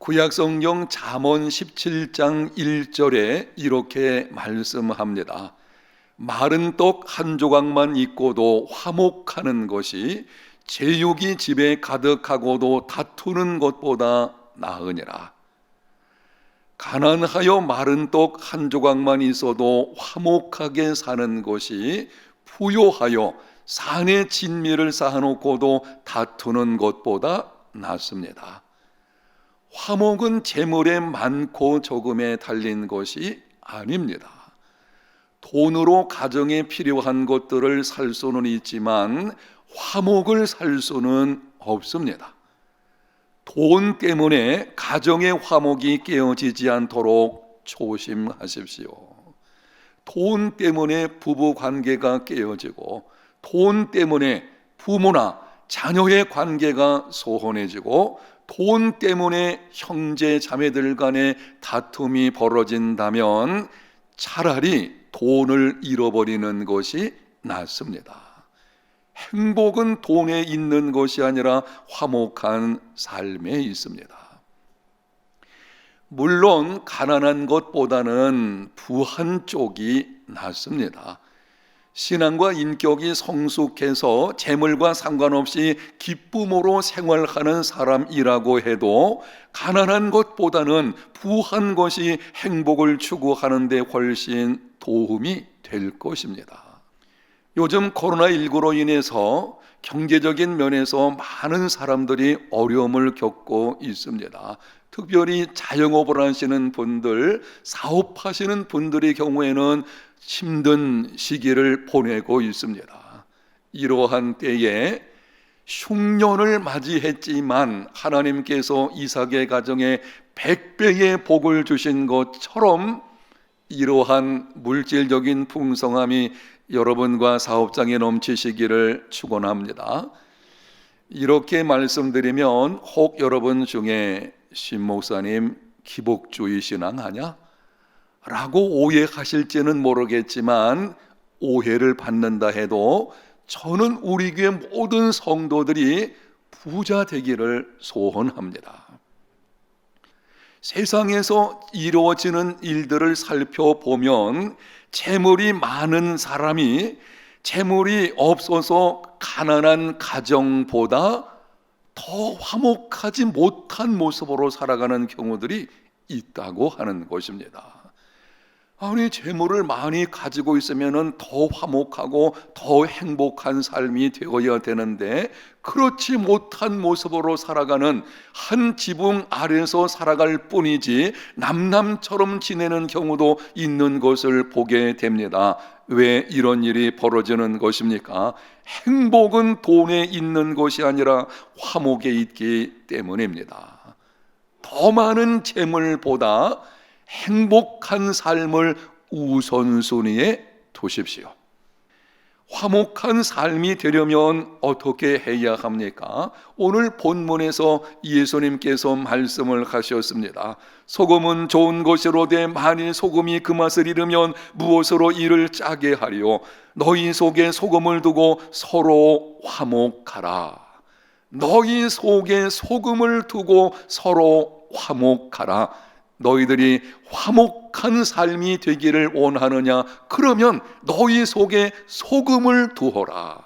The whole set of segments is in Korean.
구약성경 잠언 17장 1절에 이렇게 말씀합니다. 마른 떡 한 조각만 있고도 화목하는 것이 제육이 집에 가득하고도 다투는 것보다 나으니라. 가난하여 마른 떡 한 조각만 있어도 화목하게 사는 것이 부요하여 산에 진미를 쌓아놓고도 다투는 것보다 낫습니다. 화목은 재물의 많고 적음에 달린 것이 아닙니다. 돈으로 가정에 필요한 것들을 살 수는 있지만 화목을 살 수는 없습니다. 돈 때문에 가정의 화목이 깨어지지 않도록 조심하십시오. 돈 때문에 부부 관계가 깨어지고 돈 때문에 부모나 자녀의 관계가 소원해지고 돈 때문에 형제 자매들 간의 다툼이 벌어진다면 차라리 돈을 잃어버리는 것이 낫습니다. 행복은 돈에 있는 것이 아니라 화목한 삶에 있습니다. 물론 가난한 것보다는 부한 쪽이 낫습니다. 신앙과 인격이 성숙해서 재물과 상관없이 기쁨으로 생활하는 사람이라고 해도 가난한 것보다는 부한 것이 행복을 추구하는 데 훨씬 도움이 될 것입니다. 요즘 코로나19로 인해서 경제적인 면에서 많은 사람들이 어려움을 겪고 있습니다. 특별히 자영업을 하시는 분들, 사업하시는 분들의 경우에는 힘든 시기를 보내고 있습니다. 이러한 때에 흉년을 맞이했지만 하나님께서 이삭의 가정에 100배의 복을 주신 것처럼 이러한 물질적인 풍성함이 여러분과 사업장에 넘치시기를 축원합니다. 이렇게 말씀드리면 혹 여러분 중에 신 목사님 기복주의 신앙하냐? 라고 오해하실지는 모르겠지만 오해를 받는다 해도 저는 우리 교회 모든 성도들이 부자 되기를 소원합니다. 세상에서 이루어지는 일들을 살펴보면 재물이 많은 사람이 재물이 없어서 가난한 가정보다 더 화목하지 못한 모습으로 살아가는 경우들이 있다고 하는 것입니다. 아니, 재물을 많이 가지고 있으면 더 화목하고 더 행복한 삶이 되어야 되는데 그렇지 못한 모습으로 살아가는 한 지붕 아래서 살아갈 뿐이지 남남처럼 지내는 경우도 있는 것을 보게 됩니다. 왜 이런 일이 벌어지는 것입니까? 행복은 돈에 있는 것이 아니라 화목에 있기 때문입니다. 더 많은 재물보다 행복한 삶을 우선순위에 두십시오. 화목한 삶이 되려면 어떻게 해야 합니까? 오늘 본문에서 예수님께서 말씀을 하셨습니다. 소금은 좋은 것이로되 만일 소금이 그 맛을 잃으면 무엇으로 이를 짜게 하리요? 너희 속에 소금을 두고 서로 화목하라. 너희 속에 소금을 두고 서로 화목하라. 너희들이 화목한 삶이 되기를 원하느냐? 그러면 너희 속에 소금을 두어라.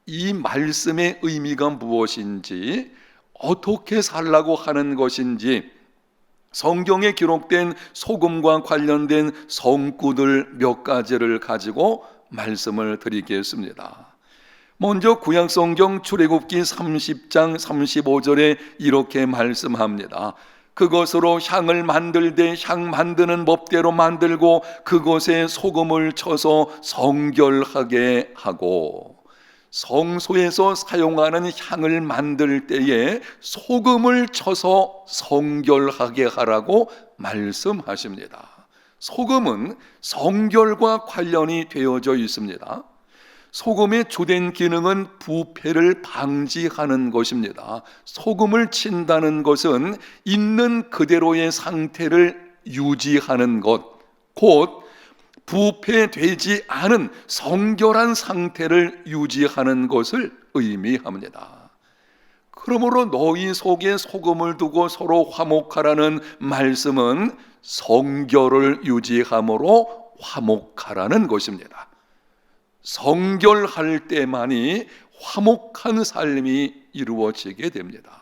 이 말씀의 의미가 무엇인지, 어떻게 살라고 하는 것인지 성경에 기록된 소금과 관련된 성구들 몇 가지를 가지고 말씀을 드리겠습니다. 먼저 구약성경 출애굽기 30장 35절에 이렇게 말씀합니다. 그것으로 향을 만들되 향 만드는 법대로 만들고 그것에 소금을 쳐서 성결하게 하고, 성소에서 사용하는 향을 만들 때에 소금을 쳐서 성결하게 하라고 말씀하십니다. 소금은 성결과 관련이 되어져 있습니다. 소금의 주된 기능은 부패를 방지하는 것입니다. 소금을 친다는 것은 있는 그대로의 상태를 유지하는 것, 곧 부패되지 않은 성결한 상태를 유지하는 것을 의미합니다. 그러므로 너희 속에 소금을 두고 서로 화목하라는 말씀은 성결을 유지함으로 화목하라는 것입니다. 성결할 때만이 화목한 삶이 이루어지게 됩니다.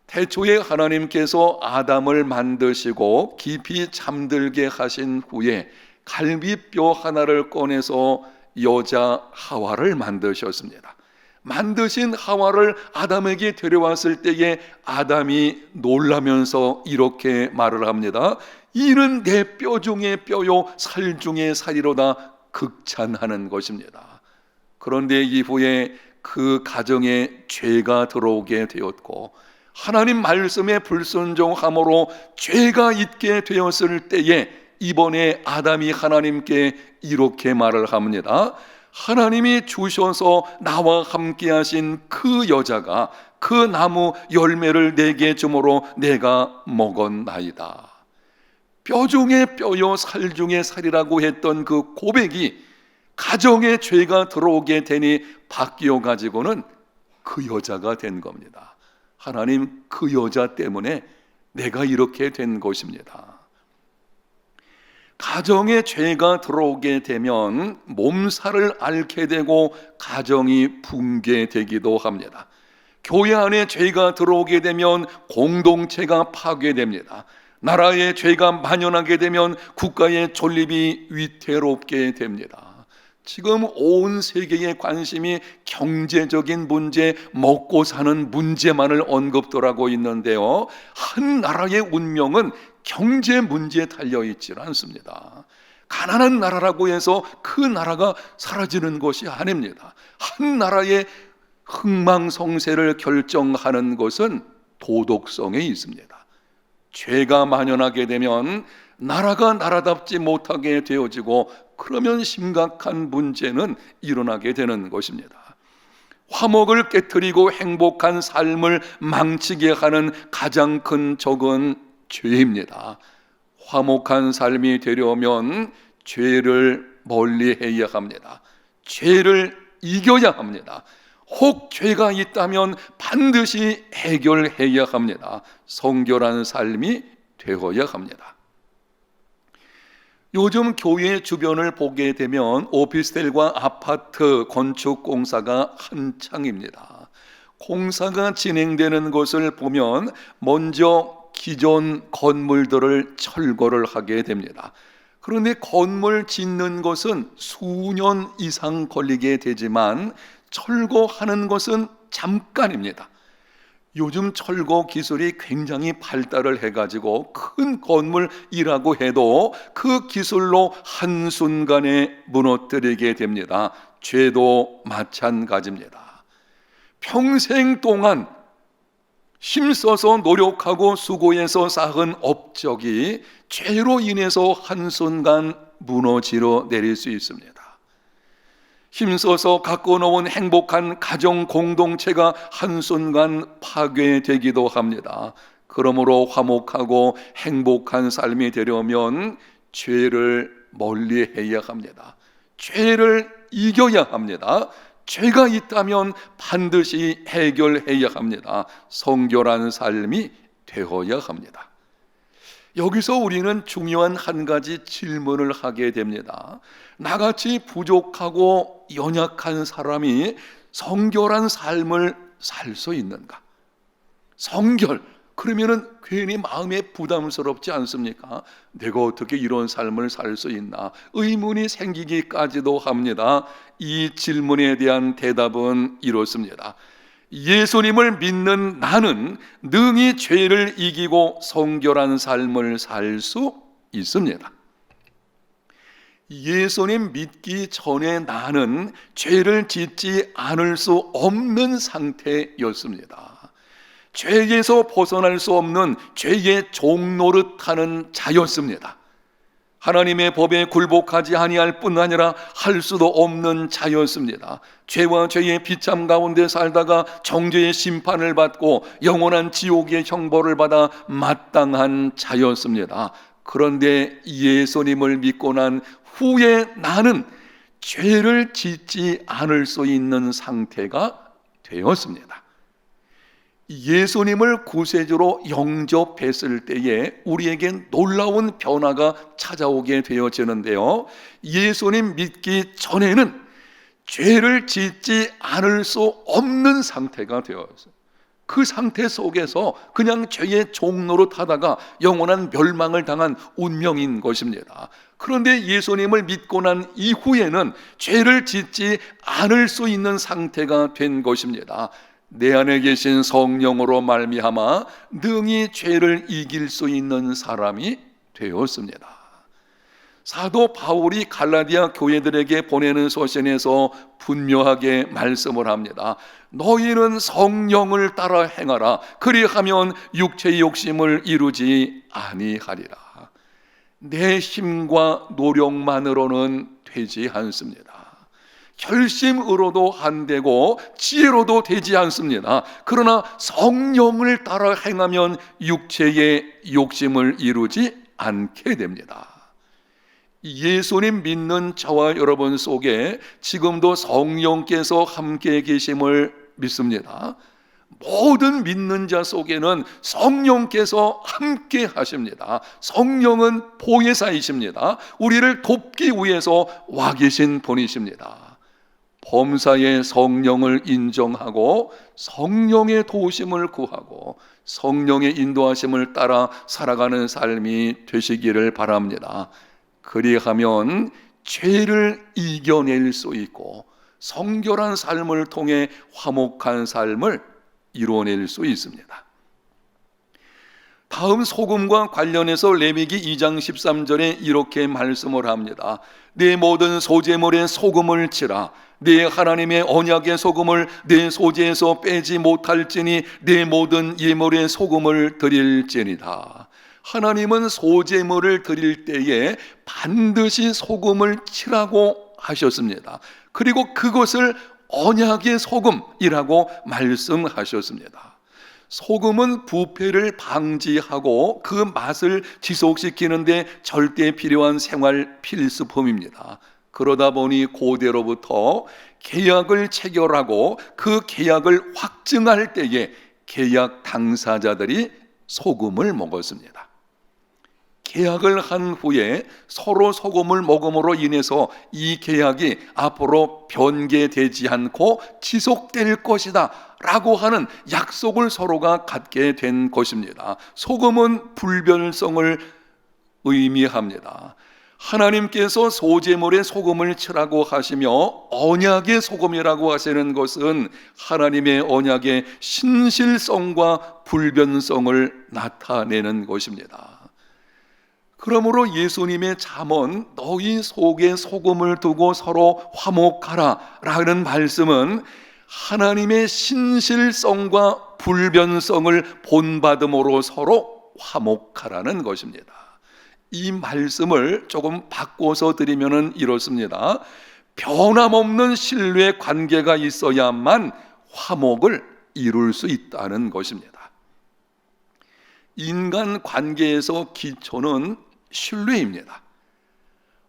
태초에 하나님께서 아담을 만드시고 깊이 잠들게 하신 후에 갈비뼈 하나를 꺼내서 여자 하와를 만드셨습니다. 만드신 하와를 아담에게 데려왔을 때에 아담이 놀라면서 이렇게 말을 합니다. 이는 내 뼈 중에 뼈요 살 중에 살이로다, 극찬하는 것입니다. 그런데 이후에 그 가정에 죄가 들어오게 되었고 하나님 말씀에 불순종함으로 죄가 있게 되었을 때에 이번에 아담이 하나님께 이렇게 말을 합니다. 하나님이 주셔서 나와 함께 하신 그 여자가 그 나무 열매를 내게 주므로 내가 먹었나이다. 뼈 중에 뼈요 살 중에 살이라고 했던 그 고백이 가정에 죄가 들어오게 되니 바뀌어 가지고는 그 여자가 된 겁니다. 하나님, 그 여자 때문에 내가 이렇게 된 것입니다. 가정에 죄가 들어오게 되면 몸살을 앓게 되고 가정이 붕괴되기도 합니다. 교회 안에 죄가 들어오게 되면 공동체가 파괴됩니다. 나라에 죄가 만연하게 되면 국가의 존립이 위태롭게 됩니다. 지금 온 세계의 관심이 경제적인 문제, 먹고 사는 문제만을 언급들하고 있는데요, 한 나라의 운명은 경제 문제에 달려있지 않습니다. 가난한 나라라고 해서 그 나라가 사라지는 것이 아닙니다. 한 나라의 흥망성쇠를 결정하는 것은 도덕성에 있습니다. 죄가 만연하게 되면 나라가 나라답지 못하게 되어지고 그러면 심각한 문제는 일어나게 되는 것입니다. 화목을 깨트리고 행복한 삶을 망치게 하는 가장 큰 적은 죄입니다. 화목한 삶이 되려면 죄를 멀리해야 합니다. 죄를 이겨야 합니다. 혹 죄가 있다면 반드시 해결해야 합니다. 성결한 삶이 되어야 합니다. 요즘 교회 주변을 보게 되면 오피스텔과 아파트 건축 공사가 한창입니다. 공사가 진행되는 것을 보면 먼저 기존 건물들을 철거를 하게 됩니다. 그런데 건물 짓는 것은 수년 이상 걸리게 되지만 철거하는 것은 잠깐입니다. 요즘 철거 기술이 굉장히 발달을 해가지고 큰 건물이라고 해도 그 기술로 한순간에 무너뜨리게 됩니다. 죄도 마찬가지입니다. 평생 동안 힘써서 노력하고 수고해서 쌓은 업적이 죄로 인해서 한순간 무너지러 내릴 수 있습니다. 힘써서 갖고 놓은 행복한 가정 공동체가 한순간 파괴되기도 합니다. 그러므로 화목하고 행복한 삶이 되려면 죄를 멀리해야 합니다. 죄를 이겨야 합니다. 죄가 있다면 반드시 해결해야 합니다. 성결한 삶이 되어야 합니다. 여기서 우리는 중요한 한 가지 질문을 하게 됩니다. 나같이 부족하고 연약한 사람이 성결한 삶을 살 수 있는가? 성결, 그러면은 괜히 마음에 부담스럽지 않습니까? 내가 어떻게 이런 삶을 살 수 있나? 의문이 생기기까지도 합니다. 이 질문에 대한 대답은 이렇습니다. 예수님을 믿는 나는 능히 죄를 이기고 성결한 삶을 살 수 있습니다. 예수님 믿기 전에 나는 죄를 짓지 않을 수 없는 상태였습니다. 죄에서 벗어날 수 없는 죄의 종노릇하는 자였습니다. 하나님의 법에 굴복하지 아니할 뿐 아니라 할 수도 없는 자였습니다. 죄와 죄의 비참 가운데 살다가 정죄의 심판을 받고 영원한 지옥의 형벌을 받아 마땅한 자였습니다. 그런데 예수님을 믿고 난 후에 나는 죄를 짓지 않을 수 있는 상태가 되었습니다. 예수님을 구세주로 영접했을 때에 우리에겐 놀라운 변화가 찾아오게 되어지는데요, 예수님 믿기 전에는 죄를 짓지 않을 수 없는 상태가 되었어요. 그 상태 속에서 그냥 죄의 종로로 타다가 영원한 멸망을 당한 운명인 것입니다. 그런데 예수님을 믿고 난 이후에는 죄를 짓지 않을 수 있는 상태가 된 것입니다. 내 안에 계신 성령으로 말미암아 능히 죄를 이길 수 있는 사람이 되었습니다. 사도 바울이 갈라디아 교회들에게 보내는 서신에서 분명하게 말씀을 합니다. 너희는 성령을 따라 행하라. 그리하면 육체의 욕심을 이루지 아니하리라. 내 힘과 노력만으로는 되지 않습니다. 결심으로도 안 되고 지혜로도 되지 않습니다. 그러나 성령을 따라 행하면 육체의 욕심을 이루지 않게 됩니다. 예수님 믿는 저와 여러분 속에 지금도 성령께서 함께 계심을 믿습니다. 모든 믿는 자 속에는 성령께서 함께 하십니다. 성령은 보혜사이십니다. 우리를 돕기 위해서 와 계신 분이십니다. 범사의 성령을 인정하고 성령의 도우심을 구하고 성령의 인도하심을 따라 살아가는 삶이 되시기를 바랍니다. 그리하면 죄를 이겨낼 수 있고 성결한 삶을 통해 화목한 삶을 이루어낼 수 있습니다. 다음 소금과 관련해서 레위기 2장 13절에 이렇게 말씀을 합니다. 내 모든 소제물에 소금을 치라. 내 하나님의 언약의 소금을 내 소재에서 빼지 못할지니 내 모든 예물에 소금을 드릴지니라. 하나님은 소제물을 드릴 때에 반드시 소금을 치라고 하셨습니다. 그리고 그것을 언약의 소금이라고 말씀하셨습니다. 소금은 부패를 방지하고 그 맛을 지속시키는데 절대 필요한 생활 필수품입니다. 그러다 보니 고대로부터 계약을 체결하고 그 계약을 확증할 때에 계약 당사자들이 소금을 먹었습니다. 계약을 한 후에 서로 소금을 먹음으로 인해서 이 계약이 앞으로 변개되지 않고 지속될 것이다 라고 하는 약속을 서로가 갖게 된 것입니다. 소금은 불변성을 의미합니다. 하나님께서 소제물에 소금을 치라고 하시며 언약의 소금이라고 하시는 것은 하나님의 언약의 신실성과 불변성을 나타내는 것입니다. 그러므로 예수님의 잠언 너희 속에 소금을 두고 서로 화목하라 라는 말씀은 하나님의 신실성과 불변성을 본받음으로 서로 화목하라는 것입니다. 이 말씀을 조금 바꿔서 드리면 이렇습니다. 변함없는 신뢰 관계가 있어야만 화목을 이룰 수 있다는 것입니다. 인간 관계에서 기초는 신뢰입니다.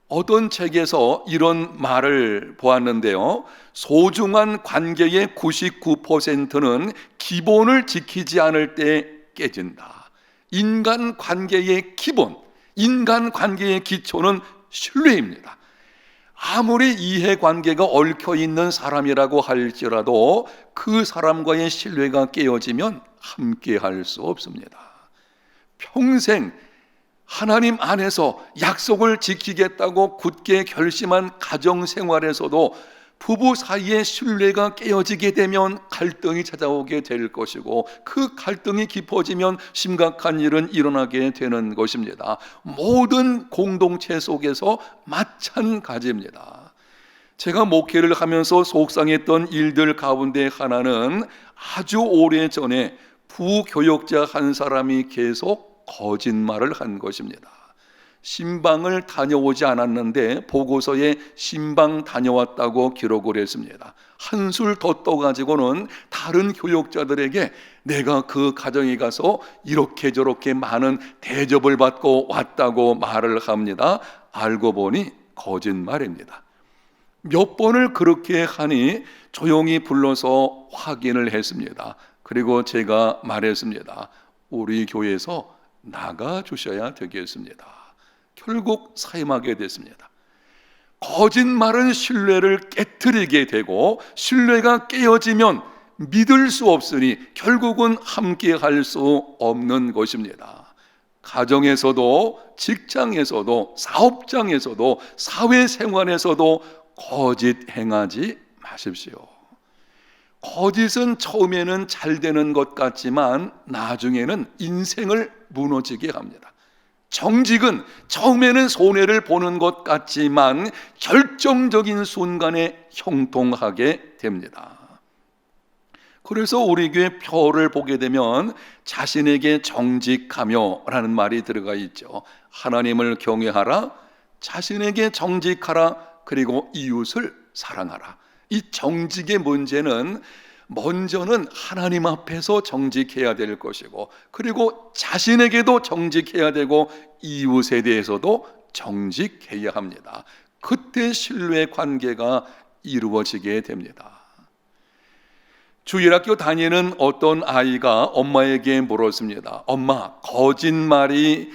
어떤 책에서 이런 말을 보았는데요. 소중한 관계의 99%는 기본을 지키지 않을 때 깨진다. 인간 관계의 기본, 인간 관계의 기초는 신뢰입니다. 아무리 이해관계가 얽혀있는 사람이라고 할지라도 그 사람과의 신뢰가 깨어지면 함께 할 수 없습니다. 평생 하나님 안에서 약속을 지키겠다고 굳게 결심한 가정생활에서도 부부 사이의 신뢰가 깨어지게 되면 갈등이 찾아오게 될 것이고 그 갈등이 깊어지면 심각한 일은 일어나게 되는 것입니다. 모든 공동체 속에서 마찬가지입니다. 제가 목회를 하면서 속상했던 일들 가운데 하나는 아주 오래전에 부교역자 한 사람이 계속 거짓말을 한 것입니다. 신방을 다녀오지 않았는데 보고서에 신방 다녀왔다고 기록을 했습니다. 한술 더 떠가지고는 다른 교역자들에게 내가 그 가정에 가서 이렇게 저렇게 많은 대접을 받고 왔다고 말을 합니다. 알고 보니 거짓말입니다. 몇 번을 그렇게 하니 조용히 불러서 확인을 했습니다. 그리고 제가 말했습니다. 우리 교회에서 나가 주셔야 되겠습니다. 결국 사임하게 됐습니다. 거짓말은 신뢰를 깨트리게 되고, 신뢰가 깨어지면 믿을 수 없으니 결국은 함께 할 수 없는 것입니다. 가정에서도, 직장에서도, 사업장에서도, 사회생활에서도 거짓 행하지 마십시오. 거짓은 처음에는 잘 되는 것 같지만 나중에는 인생을 무너지게 합니다. 정직은 처음에는 손해를 보는 것 같지만 결정적인 순간에 형통하게 됩니다. 그래서 우리 교회 표를 보게 되면 자신에게 정직하며 라는 말이 들어가 있죠. 하나님을 경외하라, 자신에게 정직하라, 그리고 이웃을 사랑하라. 이 정직의 문제는 먼저는 하나님 앞에서 정직해야 될 것이고, 그리고 자신에게도 정직해야 되고 이웃에 대해서도 정직해야 합니다. 그때 신뢰 관계가 이루어지게 됩니다. 주일학교 다니는 어떤 아이가 엄마에게 물었습니다. 엄마, 거짓말이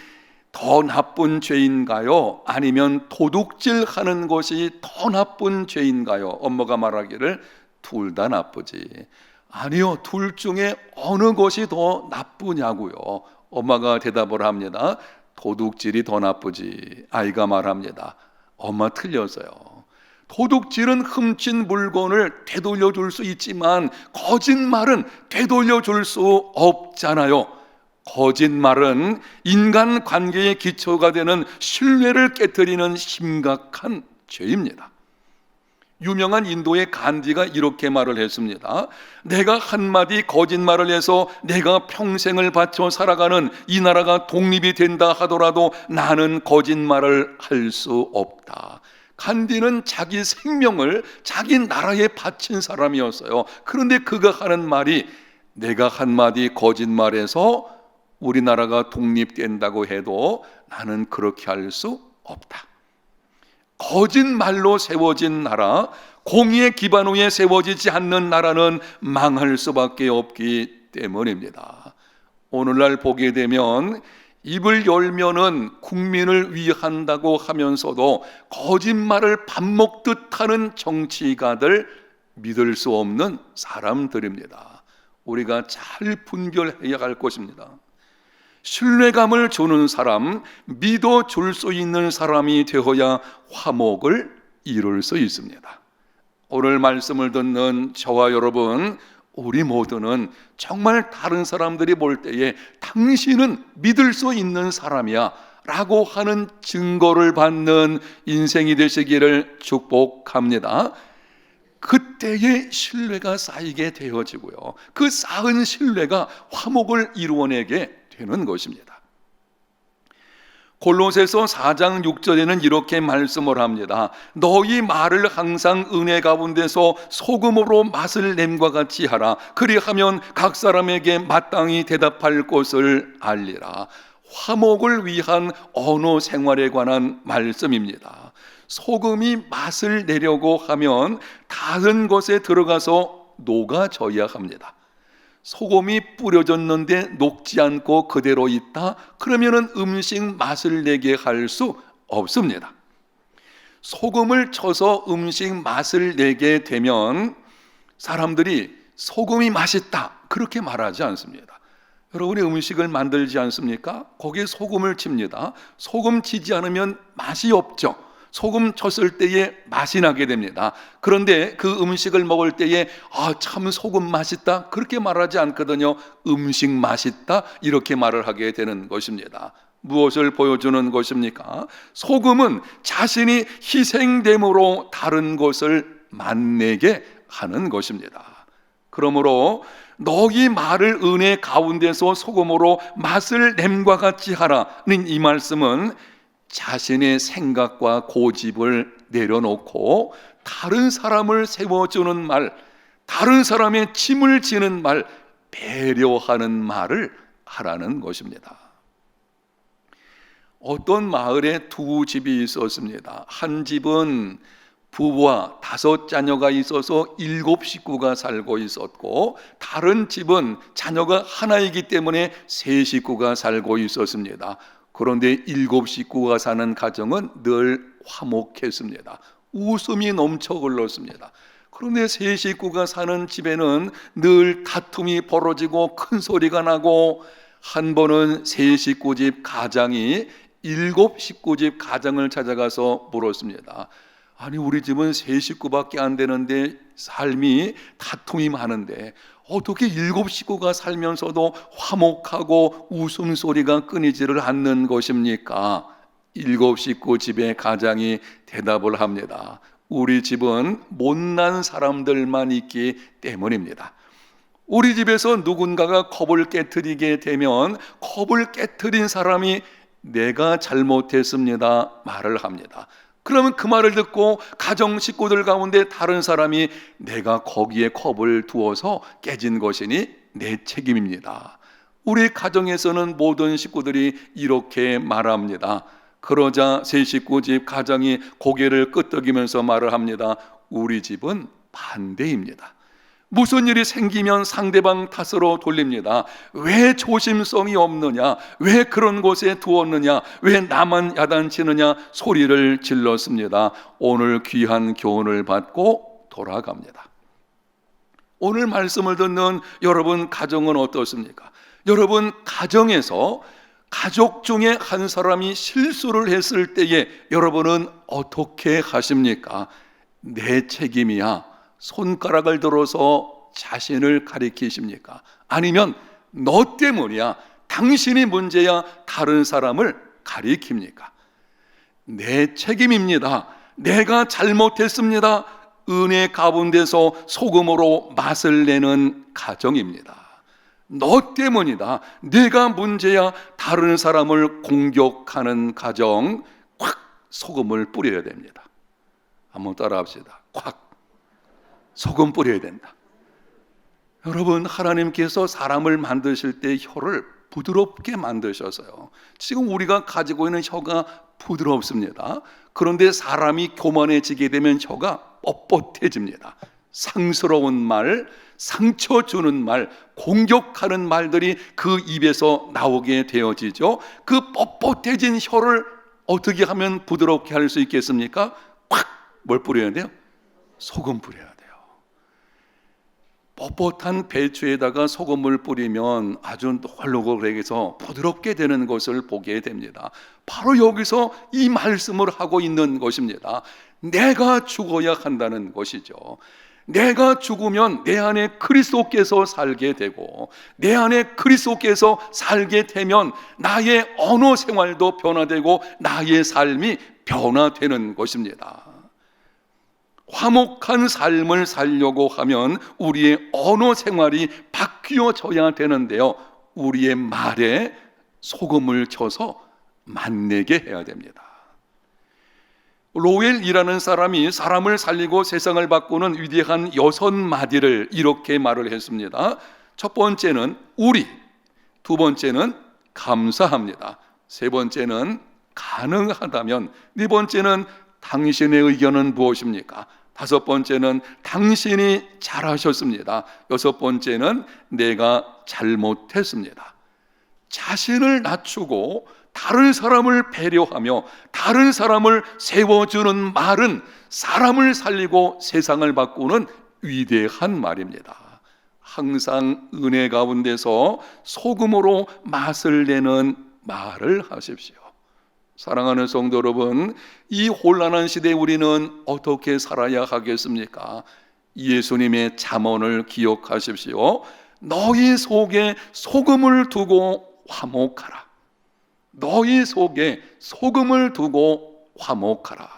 더 나쁜 죄인가요? 아니면 도둑질 하는 것이 더 나쁜 죄인가요? 엄마가 말하기를 둘 다 나쁘지. 아니요, 둘 중에 어느 것이 더 나쁘냐고요. 엄마가 대답을 합니다. 도둑질이 더 나쁘지. 아이가 말합니다. 엄마 틀렸어요. 도둑질은 훔친 물건을 되돌려 줄 수 있지만 거짓말은 되돌려 줄 수 없잖아요. 거짓말은 인간관계의 기초가 되는 신뢰를 깨트리는 심각한 죄입니다. 유명한 인도의 간디가 이렇게 말을 했습니다. 내가 한마디 거짓말을 해서 내가 평생을 바쳐 살아가는 이 나라가 독립이 된다 하더라도 나는 거짓말을 할 수 없다. 간디는 자기 생명을 자기 나라에 바친 사람이었어요. 그런데 그가 하는 말이, 내가 한마디 거짓말해서 우리나라가 독립된다고 해도 나는 그렇게 할 수 없다. 거짓말로 세워진 나라, 공의의 기반 위에 세워지지 않는 나라는 망할 수밖에 없기 때문입니다. 오늘날 보게 되면 입을 열면은 국민을 위한다고 하면서도 거짓말을 밥 먹듯 하는 정치가들, 믿을 수 없는 사람들입니다. 우리가 잘 분별해야 할 것입니다. 신뢰감을 주는 사람, 믿어줄 수 있는 사람이 되어야 화목을 이룰 수 있습니다. 오늘 말씀을 듣는 저와 여러분, 우리 모두는 정말 다른 사람들이 볼 때에 당신은 믿을 수 있는 사람이야 라고 하는 증거를 받는 인생이 되시기를 축복합니다. 그때의 신뢰가 쌓이게 되어지고요, 그 쌓은 신뢰가 화목을 이루어내게 되는 것입니다. 골로새서 4장 6절에는 이렇게 말씀을 합니다. 너희 말을 항상 은혜 가운데서 소금으로 맛을 냄과 같이 하라. 그리하면 각 사람에게 마땅히 대답할 것을 알리라. 화목을 위한 언어 생활에 관한 말씀입니다. 소금이 맛을 내려고 하면 다른 것에 들어가서 녹아져야 합니다. 소금이 뿌려졌는데 녹지 않고 그대로 있다? 그러면은 음식 맛을 내게 할 수 없습니다. 소금을 쳐서 음식 맛을 내게 되면 사람들이 소금이 맛있다 그렇게 말하지 않습니다. 여러분이 음식을 만들지 않습니까? 거기에 소금을 칩니다. 소금 치지 않으면 맛이 없죠. 소금 쳤을 때에 맛이 나게 됩니다. 그런데 그 음식을 먹을 때에 참 소금 맛있다 그렇게 말하지 않거든요. 음식 맛있다 이렇게 말을 하게 되는 것입니다. 무엇을 보여주는 것입니까? 소금은 자신이 희생됨으로 다른 것을 맛내게 하는 것입니다. 그러므로 너희 말을 은혜 가운데서 소금으로 맛을 냄과 같이 하라는 이 말씀은 자신의 생각과 고집을 내려놓고 다른 사람을 세워주는 말, 다른 사람의 짐을 지는 말, 배려하는 말을 하라는 것입니다. 어떤 마을에 두 집이 있었습니다. 한 집은 부부와 5 자녀가 있어서 7 식구가 살고 있었고, 다른 집은 자녀가 하나이기 때문에 3 식구가 살고 있었습니다. 그런데 7 식구가 사는 가정은 늘 화목했습니다. 웃음이 넘쳐 흘렀습니다. 그런데 3 식구가 사는 집에는 늘 다툼이 벌어지고 큰 소리가 나고, 한 번은 3 식구 집 가장이 7 식구 집 가장을 찾아가서 물었습니다. 아니, 우리 집은 3 식구밖에 안 되는데 삶이 다툼이 많은데 어떻게 7 식구가 살면서도 화목하고 웃음소리가 끊이지를 않는 것입니까? 7 식구 집의 가장이 대답을 합니다. 우리 집은 못난 사람들만 있기 때문입니다. 우리 집에서 누군가가 컵을 깨트리게 되면 컵을 깨트린 사람이 내가 잘못했습니다 말을 합니다. 그러면 그 말을 듣고 가정 식구들 가운데 다른 사람이 내가 거기에 컵을 두어서 깨진 것이니 내 책임입니다. 우리 가정에서는 모든 식구들이 이렇게 말합니다. 그러자 3 식구 집 가장이 고개를 끄덕이면서 말을 합니다. 우리 집은 반대입니다. 무슨 일이 생기면 상대방 탓으로 돌립니다. 왜 조심성이 없느냐? 왜 그런 곳에 두었느냐? 왜 나만 야단치느냐? 소리를 질렀습니다. 오늘 귀한 교훈을 받고 돌아갑니다. 오늘 말씀을 듣는 여러분 가정은 어떻습니까? 여러분 가정에서 가족 중에 한 사람이 실수를 했을 때에 여러분은 어떻게 하십니까? 내 책임이야. 손가락을 들어서 자신을 가리키십니까? 아니면 너 때문이야, 당신이 문제야, 다른 사람을 가리킵니까? 내 책임입니다. 내가 잘못했습니다. 은혜 가운데서 소금으로 맛을 내는 가정입니다. 너 때문이다, 내가 문제야, 다른 사람을 공격하는 가정, 콱 소금을 뿌려야 됩니다. 한번 따라 합시다. 콱 소금 뿌려야 된다. 여러분, 하나님께서 사람을 만드실 때 혀를 부드럽게 만드셔서요, 지금 우리가 가지고 있는 혀가 부드럽습니다. 그런데 사람이 교만해지게 되면 혀가 뻣뻣해집니다. 상스러운 말, 상처 주는 말, 공격하는 말들이 그 입에서 나오게 되어지죠. 그 뻣뻣해진 혀를 어떻게 하면 부드럽게 할 수 있겠습니까? 콱! 뭘 뿌려야 돼요? 소금 뿌려야 돼요. 뻣뻣한 배추에다가 소금을 뿌리면 아주 노글노글해서 부드럽게 되는 것을 보게 됩니다. 바로 여기서 이 말씀을 하고 있는 것입니다. 내가 죽어야 한다는 것이죠. 내가 죽으면 내 안에 그리스도께서 살게 되고, 내 안에 그리스도께서 살게 되면 나의 언어 생활도 변화되고 나의 삶이 변화되는 것입니다. 화목한 삶을 살려고 하면 우리의 언어 생활이 바뀌어져야 되는데요, 우리의 말에 소금을 쳐서 맛내게 해야 됩니다. 로웰이라는 사람이 사람을 살리고 세상을 바꾸는 위대한 6마디를 이렇게 말을 했습니다. 첫 번째는 우리, 두 번째는 감사합니다, 세 번째는 가능하다면, 네 번째는 당신의 의견은 무엇입니까? 다섯 번째는 당신이 잘하셨습니다. 여섯 번째는 내가 잘못했습니다. 자신을 낮추고 다른 사람을 배려하며 다른 사람을 세워주는 말은 사람을 살리고 세상을 바꾸는 위대한 말입니다. 항상 은혜 가운데서 소금으로 맛을 내는 말을 하십시오. 사랑하는 성도 여러분, 이 혼란한 시대에 우리는 어떻게 살아야 하겠습니까? 예수님의 잠언을 기억하십시오. 너희 속에 소금을 두고 화목하라. 너희 속에 소금을 두고 화목하라.